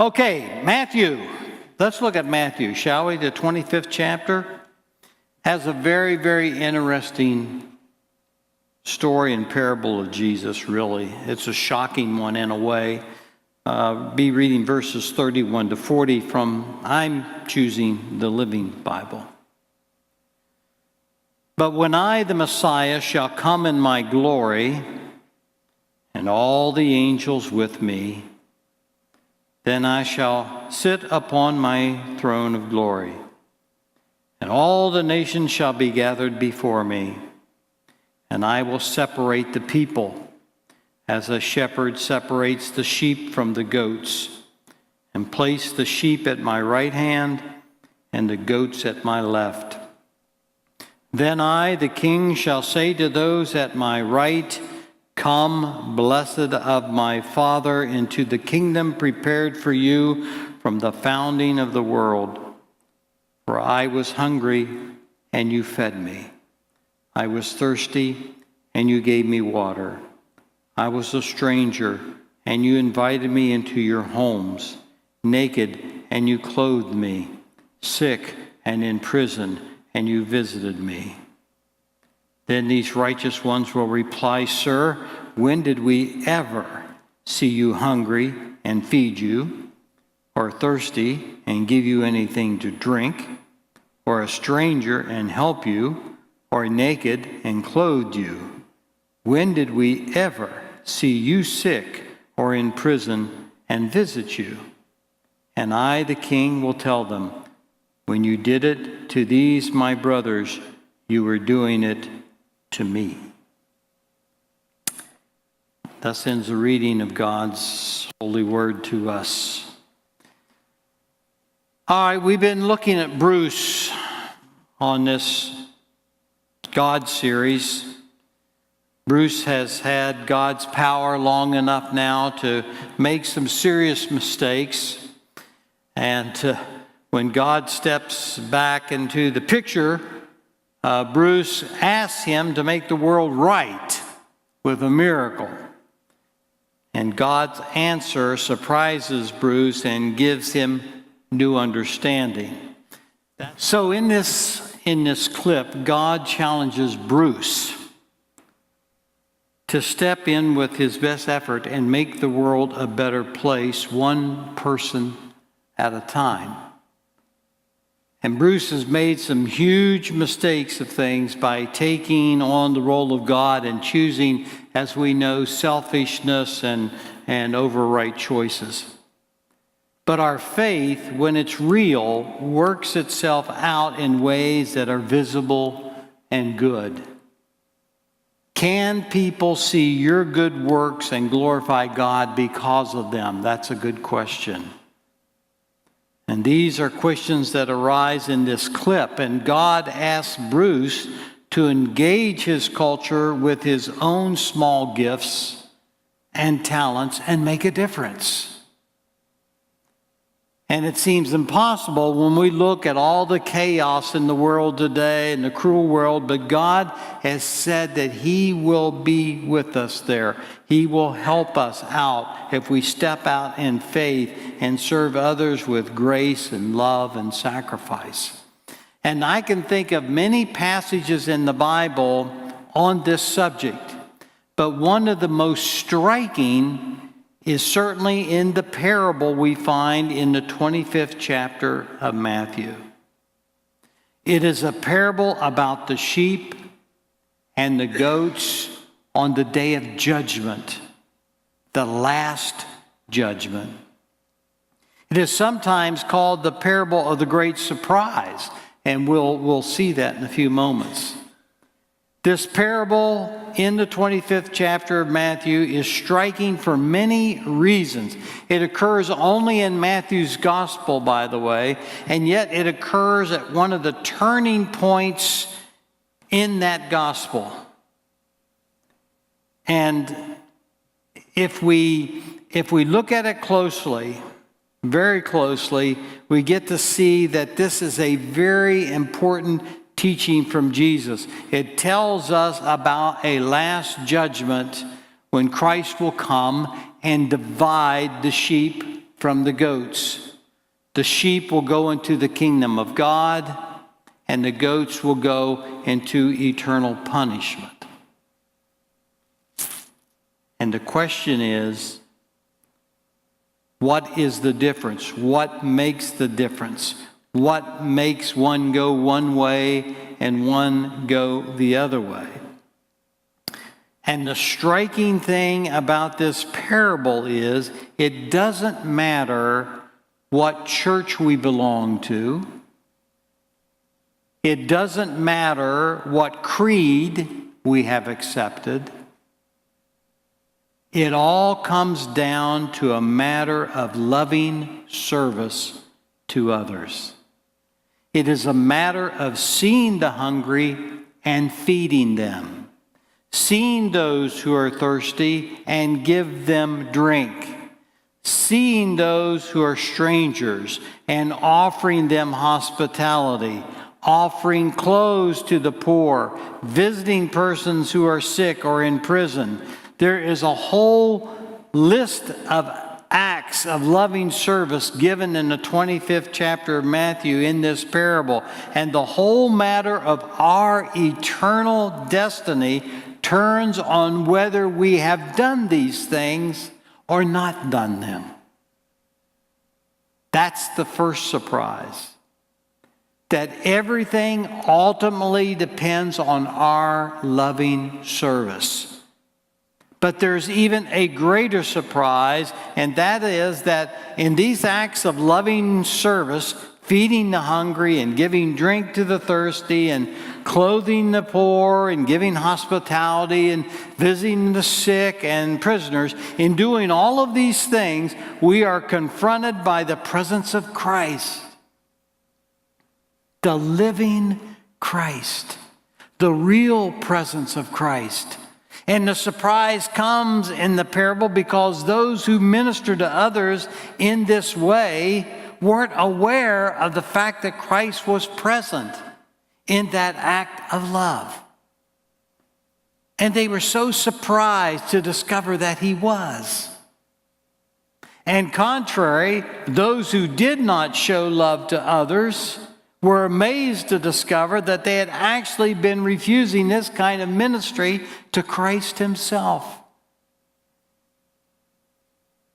Okay, Matthew. Let's look at Matthew, shall we? The 25th chapter has a very, very interesting story and parable of Jesus, really. It's a shocking one in a way. Be reading verses 31 to 40 from, I'm choosing the Living Bible. But when I, the Messiah, shall come in my glory, and all the angels with me, then I shall sit upon my throne of glory, and all the nations shall be gathered before me, and I will separate the people as a shepherd separates the sheep from the goats, and place the sheep at my right hand and the goats at my left. Then I, the King, shall say to those at my right, Come, blessed of my Father, into the kingdom prepared for you from the founding of the world. For I was hungry, and you fed me. I was thirsty, and you gave me water. I was a stranger, and you invited me into your homes. Naked, and you clothed me. Sick, and in prison, and you visited me. Then these righteous ones will reply, Sir, when did we ever see you hungry and feed you, or thirsty and give you anything to drink, or a stranger and help you, or naked and clothed you? When did we ever see you sick or in prison and visit you? And I, the King, will tell them, When you did it to these my brothers, you were doing it to me. Thus ends the reading of God's holy word to us. All right, we've been looking at Bruce on this God series. Bruce has had God's power long enough now to make some serious mistakes. And when God steps back into the picture, Bruce asks him to make the world right with a miracle. And God's answer surprises Bruce and gives him new understanding. So in this clip, God challenges Bruce to step in with his best effort and make the world a better place, one person at a time. And Bruce has made some huge mistakes of things by taking on the role of God and choosing, as we know, selfishness and overright choices. But our faith, when it's real, works itself out in ways that are visible and good. Can people see your good works and glorify God because of them? That's a good question. And these are questions that arise in this clip. And God asks Bruce to engage his culture with his own small gifts and talents and make a difference. And it seems impossible when we look at all the chaos in the world today and the cruel world, but God has said that He will be with us there. He will help us out if we step out in faith and serve others with grace and love and sacrifice. And I can think of many passages in the Bible on this subject, but one of the most striking is certainly in the parable we find in the 25th chapter of Matthew. It is a parable about the sheep and the goats on the day of judgment, the last judgment. It is sometimes called the parable of the great surprise, and we'll see that in a few moments. This parable in the 25th chapter of Matthew is striking for many reasons. It occurs only in Matthew's gospel, by the way, and yet it occurs at one of the turning points in that gospel. And if we look at it closely, very closely, we get to see that this is a very important teaching from Jesus. It tells us about a last judgment when Christ will come and divide the sheep from the goats. The sheep will go into the kingdom of God, and the goats will go into eternal punishment. And the question is, what is the difference? What makes the difference? What makes one go one way and one go the other way? And the striking thing about this parable is it doesn't matter what church we belong to. It doesn't matter what creed we have accepted. It all comes down to a matter of loving service to others. It is a matter of seeing the hungry and feeding them, seeing those who are thirsty and give them drink, seeing those who are strangers and offering them hospitality, offering clothes to the poor, visiting persons who are sick or in prison. There is a whole list of acts of loving service given in the 25th chapter of Matthew in this parable. And the whole matter of our eternal destiny turns on whether we have done these things or not done them. That's the first surprise. That everything ultimately depends on our loving service. But there's even a greater surprise, and that is that in these acts of loving service, feeding the hungry and giving drink to the thirsty and clothing the poor and giving hospitality and visiting the sick and prisoners, in doing all of these things, we are confronted by the presence of Christ. The living Christ. The real presence of Christ. And the surprise comes in the parable because those who minister to others in this way weren't aware of the fact that Christ was present in that act of love. And they were so surprised to discover that he was. And contrary, those who did not show love to others were amazed to discover that they had actually been refusing this kind of ministry to Christ himself.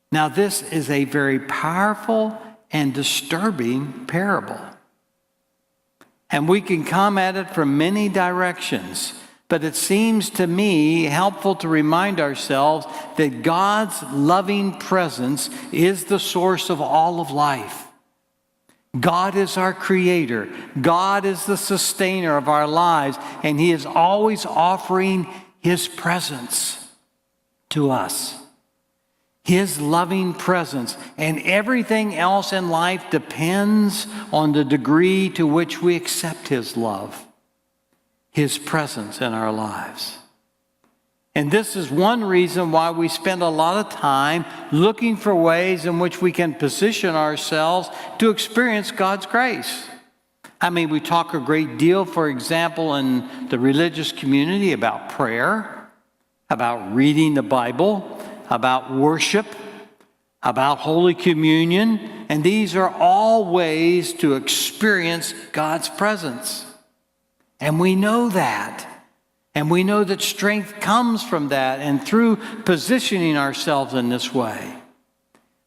Now, this is a very powerful and disturbing parable. And we can come at it from many directions, but it seems to me helpful to remind ourselves that God's loving presence is the source of all of life. God is our creator. God is the sustainer of our lives, and he is always offering his presence to us. His loving presence, and everything else in life depends on the degree to which we accept his love, his presence in our lives. And this is one reason why we spend a lot of time looking for ways in which we can position ourselves to experience God's grace. I mean, we talk a great deal, for example, in the religious community about prayer, about reading the Bible, about worship, about Holy Communion, and these are all ways to experience God's presence. And we know that. And we know that strength comes from that, and through positioning ourselves in this way,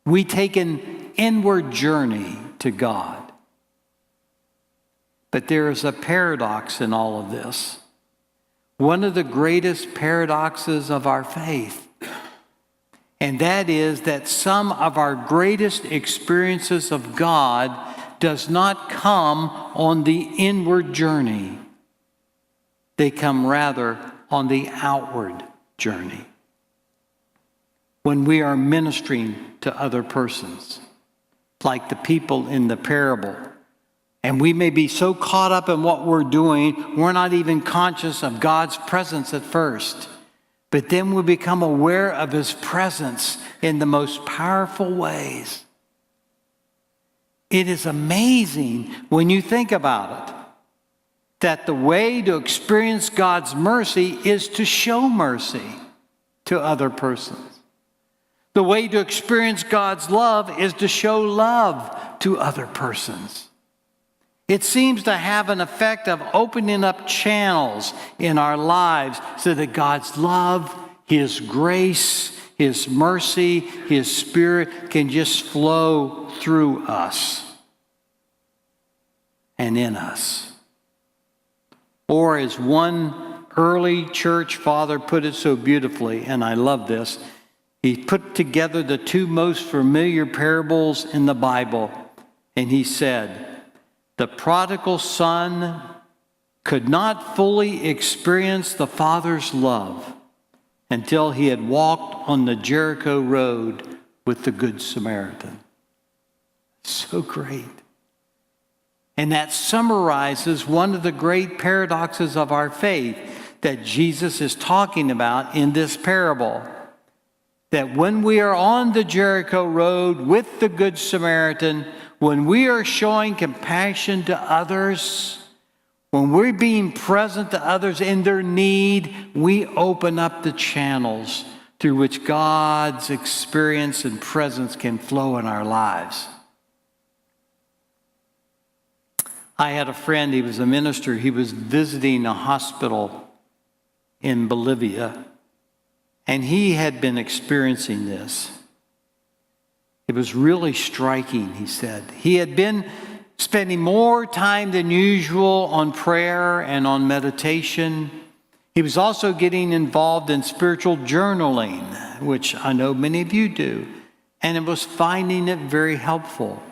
we take an inward journey to God. But there is a paradox in all of this. One of the greatest paradoxes of our faith, and that is that some of our greatest experiences of God does not come on the inward journey. They come rather on the outward journey. When we are ministering to other persons, like the people in the parable, and we may be so caught up in what we're doing, we're not even conscious of God's presence at first. But then we become aware of his presence in the most powerful ways. It is amazing when you think about it, that the way to experience God's mercy is to show mercy to other persons. The way to experience God's love is to show love to other persons. It seems to have an effect of opening up channels in our lives so that God's love, His grace, His mercy, His Spirit can just flow through us and in us. Or as one early church father put it so beautifully, and I love this, he put together the two most familiar parables in the Bible, and he said, the prodigal son could not fully experience the Father's love until he had walked on the Jericho road with the Good Samaritan. So great. And that summarizes one of the great paradoxes of our faith that Jesus is talking about in this parable. That when we are on the Jericho road with the Good Samaritan, when we are showing compassion to others, when we're being present to others in their need, we open up the channels through which God's experience and presence can flow in our lives. I had a friend, he was a minister, he was visiting a hospital in Bolivia, and he had been experiencing this. It was really striking, he said. He had been spending more time than usual on prayer and on meditation. He was also getting involved in spiritual journaling, which I know many of you do, and it was finding it very helpful.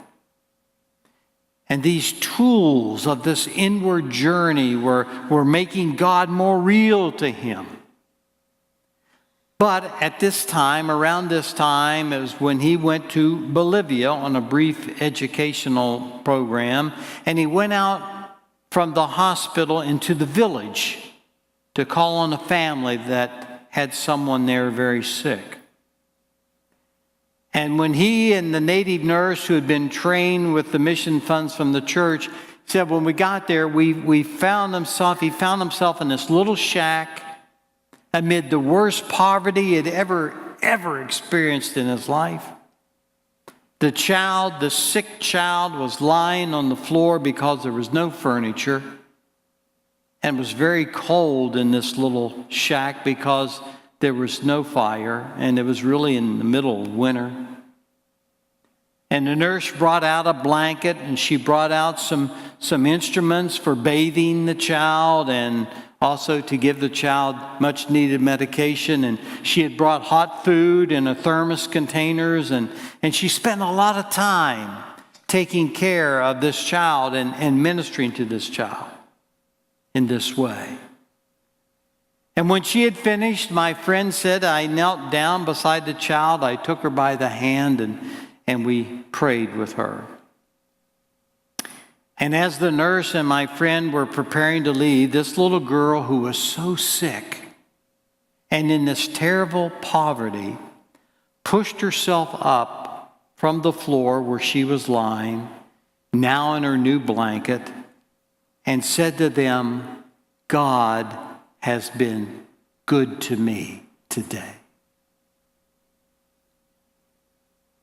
And these tools of this inward journey were making God more real to him. But at this time, around this time, it was when he went to Bolivia on a brief educational program, and he went out from the hospital into the village to call on a family that had someone there very sick. And when he and the native nurse who had been trained with the mission funds from the church said, when we got there, he found himself in this little shack amid the worst poverty he had ever experienced in his life. The sick child was lying on the floor because there was no furniture, and it was very cold in this little shack because there was no fire, and it was really in the middle of winter. And the nurse brought out a blanket, and she brought out some instruments for bathing the child and also to give the child much needed medication. And she had brought hot food in a thermos containers, and she spent a lot of time taking care of this child and ministering to this child in this way. And when she had finished, my friend said, I knelt down beside the child, I took her by the hand, and we prayed with her. And as the nurse and my friend were preparing to leave, this little girl who was so sick and in this terrible poverty pushed herself up from the floor where she was lying, now in her new blanket, and said to them, God has been good to me today.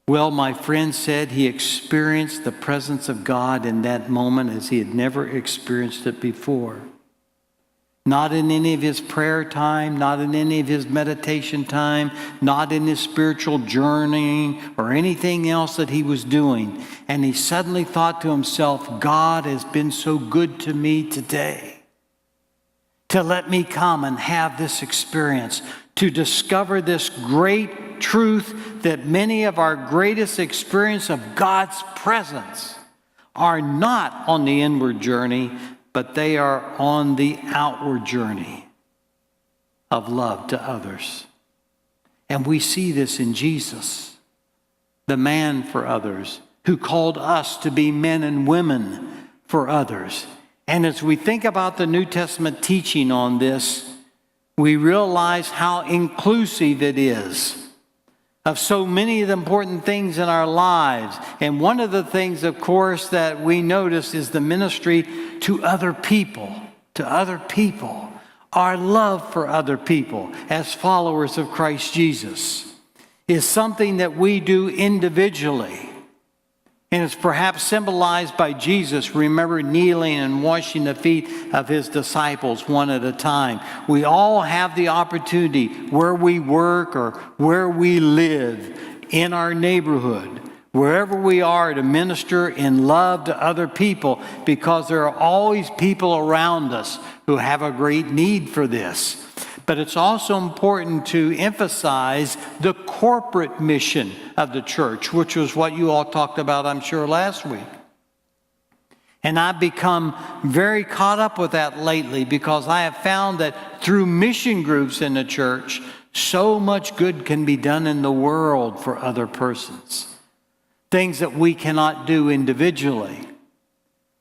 Well, my friend said he experienced the presence of God in that moment as he had never experienced it before. Not in any of his prayer time, not in any of his meditation time, not in his spiritual journeying or anything else that he was doing. And he suddenly thought to himself, God has been so good to me today to let me come and have this experience, to discover this great truth that many of our greatest experience of God's presence are not on the inward journey, but they are on the outward journey of love to others. And we see this in Jesus, the man for others, who called us to be men and women for others. And as we think about the New Testament teaching on this, we realize how inclusive it is of so many of the important things in our lives. And one of the things, of course, that we notice is the ministry to other people, our love for other people as followers of Christ Jesus. is something that we do individually. And it's perhaps symbolized by Jesus, remember, kneeling and washing the feet of his disciples one at a time. We all have the opportunity where we work or where we live, in our neighborhood, wherever we are, to minister in love to other people, because there are always people around us who have a great need for this. But it's also important to emphasize the corporate mission of the church, which was what you all talked about, I'm sure, last week. And I've become very caught up with that lately, because I have found that through mission groups in the church, so much good can be done in the world for other persons. Things that we cannot do individually.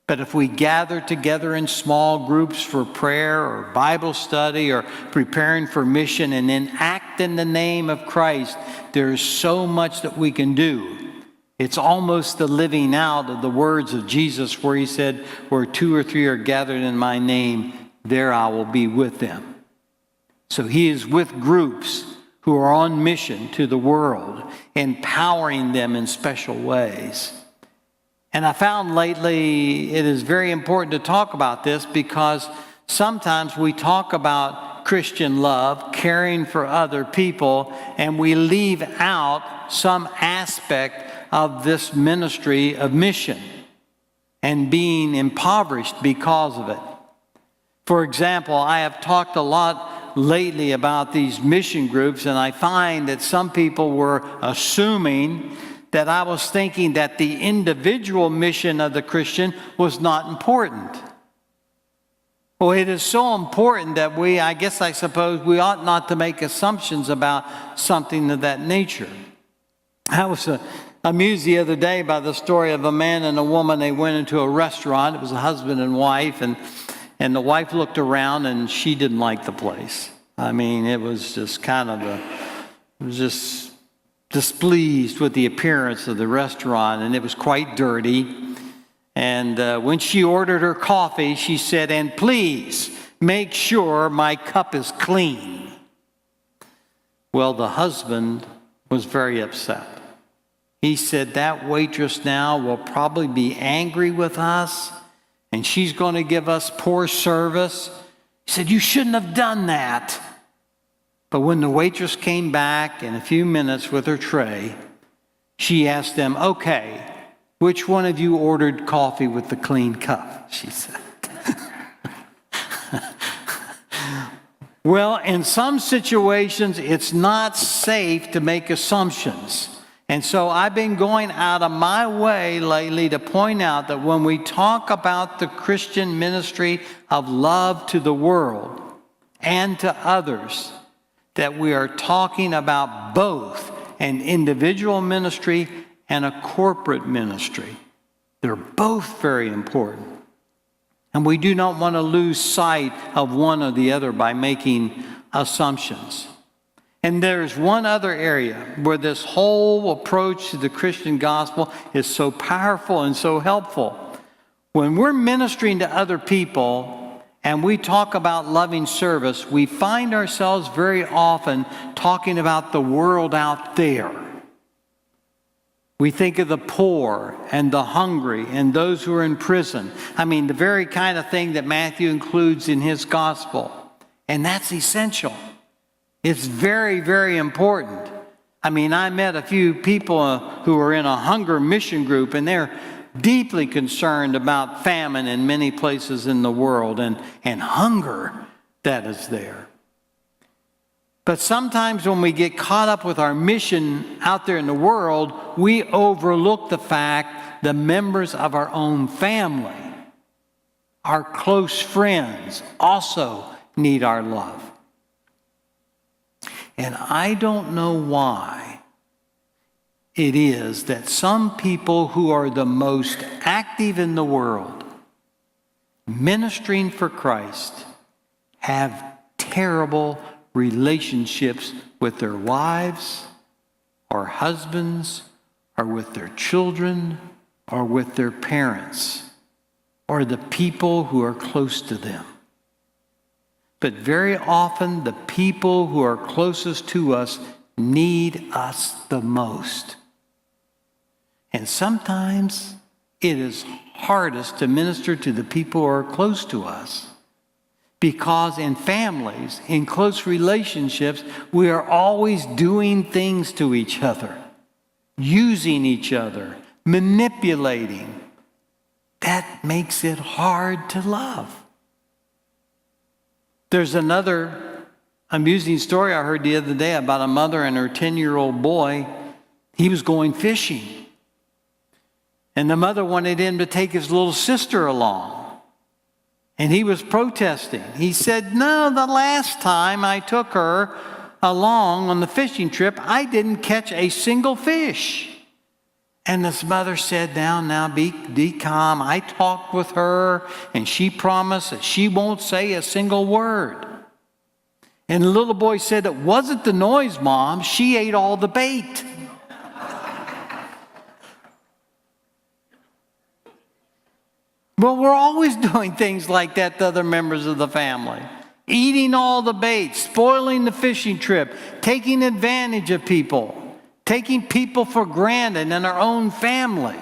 But if we gather together in small groups for prayer or Bible study or preparing for mission and then act in the name of Christ, there's so much that we can do. It's almost the living out of the words of Jesus, where he said, where 2 or 3 are gathered in my name, there I will be with them. So he is with groups who are on mission to the world, empowering them in special ways. And I found lately it is very important to talk about this, because sometimes we talk about Christian love, caring for other people, and we leave out some aspect of this ministry of mission and being impoverished because of it. For example, I have talked a lot lately about these mission groups, and I find that some people were assuming that I was thinking that the individual mission of the Christian was not important. Well, it is so important that I suppose we ought not to make assumptions about something of that nature. I was amused the other day by the story of a man and a woman. They went into a restaurant. It was a husband and wife, and the wife looked around and she didn't like the place. I mean, it was just just displeased with the appearance of the restaurant, and it was quite dirty. And when she ordered her coffee, she said, "And please make sure my cup is clean." Well, the husband was very upset. He said, "That waitress now will probably be angry with us, and she's going to give us poor service." He said, "You shouldn't have done that." But when the waitress came back in a few minutes with her tray, she asked them, "Okay, which one of you ordered coffee with the clean cup?" she said. Well, in some situations, it's not safe to make assumptions. And so I've been going out of my way lately to point out that when we talk about the Christian ministry of love to the world and to others, that we are talking about both an individual ministry and a corporate ministry. They're both very important. And we do not want to lose sight of one or the other by making assumptions. And there's one other area where this whole approach to the Christian gospel is so powerful and so helpful. When we're ministering to other people and we talk about loving service, we find ourselves very often talking about the world out there. We think of the poor and the hungry and those who are in prison. I mean, the very kind of thing that Matthew includes in his gospel. And that's essential. It's very, very important. I mean, I met a few people who are in a hunger mission group, and they're deeply concerned about famine in many places in the world and hunger that is there. But sometimes when we get caught up with our mission out there in the world, we overlook the fact the members of our own family, our close friends, also need our love. And I don't know why it is that some people who are the most active in the world, ministering for Christ, have terrible relationships with their wives or husbands or with their children or with their parents or the people who are close to them. But very often the people who are closest to us need us the most. And sometimes it is hardest to minister to the people who are close to us. Because in families, in close relationships, we are always doing things to each other, using each other, manipulating. That makes it hard to love. There's another amusing story I heard the other day about a mother and her 10-year-old boy. He was going fishing. And the mother wanted him to take his little sister along. And he was protesting. He said, no, the last time I took her along on the fishing trip, I didn't catch a single fish. And his mother said, now, be calm. I talked with her, and she promised that she won't say a single word. And the little boy said, it wasn't the noise, Mom. She ate all the bait. Well, we're always doing things like that to other members of the family. Eating all the bait, spoiling the fishing trip, taking advantage of people, taking people for granted in our own family.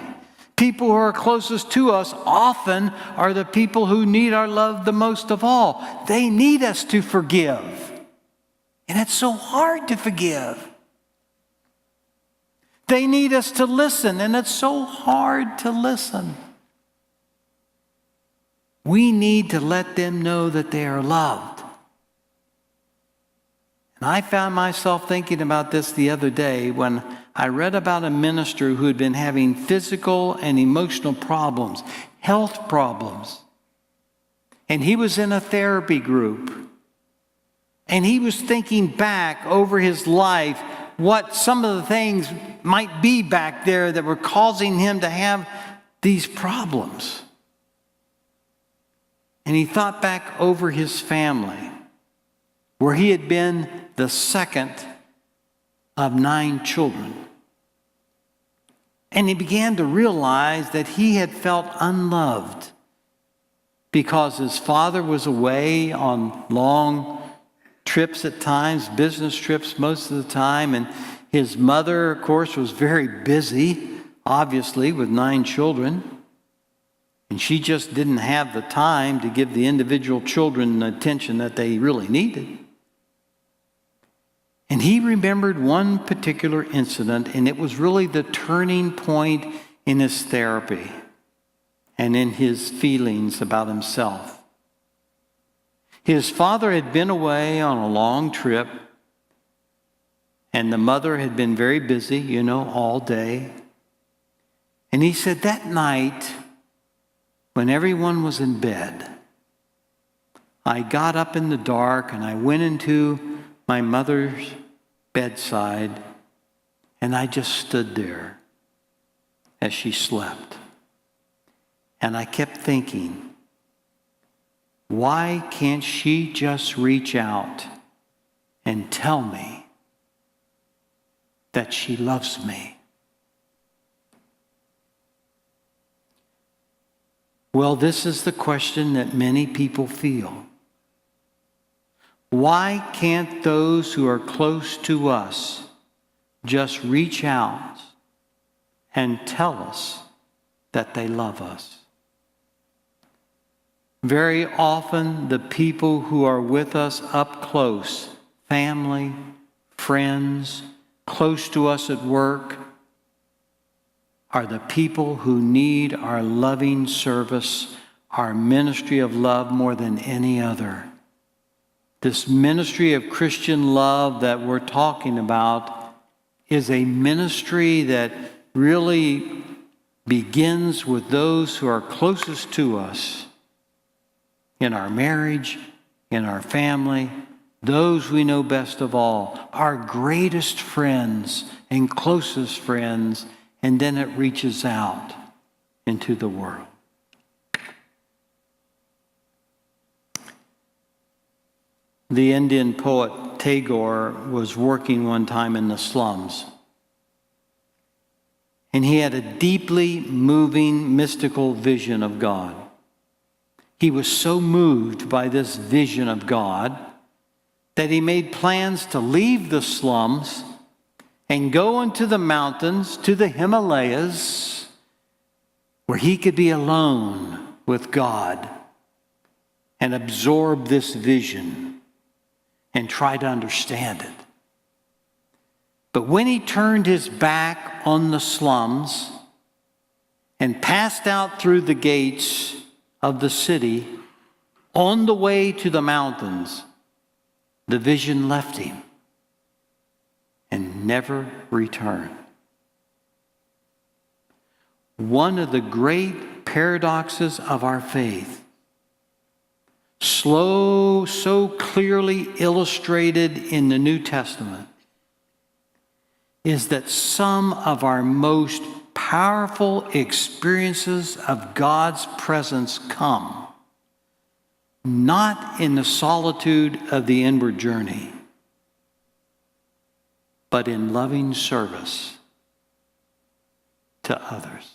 People who are closest to us often are the people who need our love the most of all. They need us to forgive. And it's so hard to forgive. They need us to listen, and it's so hard to listen. We need to let them know that they are loved. And I found myself thinking about this the other day when I read about a minister who had been having physical and emotional problems, health problems. And he was in a therapy group. And he was thinking back over his life what some of the things might be back there that were causing him to have these problems. And he thought back over his family, where he had been the second of 9 children. And he began to realize that he had felt unloved because his father was away on long trips at times, business trips most of the time, and his mother, of course, was very busy, obviously, with 9 children. And she just didn't have the time to give the individual children the attention that they really needed. And he remembered one particular incident, and it was really the turning point in his therapy and in his feelings about himself. His father had been away on a long trip, and the mother had been very busy, all day. And he said that night, when everyone was in bed, I got up in the dark and I went into my mother's bedside and I just stood there as she slept. And I kept thinking, why can't she just reach out and tell me that she loves me? Well, this is the question that many people feel. Why can't those who are close to us just reach out and tell us that they love us? Very often, the people who are with us up close, family, friends, close to us at work, are the people who need our loving service, our ministry of love more than any other. This ministry of Christian love that we're talking about is a ministry that really begins with those who are closest to us in our marriage, in our family, those we know best of all, our greatest friends and closest friends, and then it reaches out into the world. The Indian poet Tagore was working one time in the slums. And he had a deeply moving, mystical vision of God. He was so moved by this vision of God that he made plans to leave the slums and go into the mountains, to the Himalayas, where he could be alone with God and absorb this vision and try to understand it. But when he turned his back on the slums and passed out through the gates of the city on the way to the mountains, the vision left him and never returned. One of the great paradoxes of our faith, so clearly illustrated in the New Testament, is that some of our most powerful experiences of God's presence come not in the solitude of the inward journey, but in loving service to others.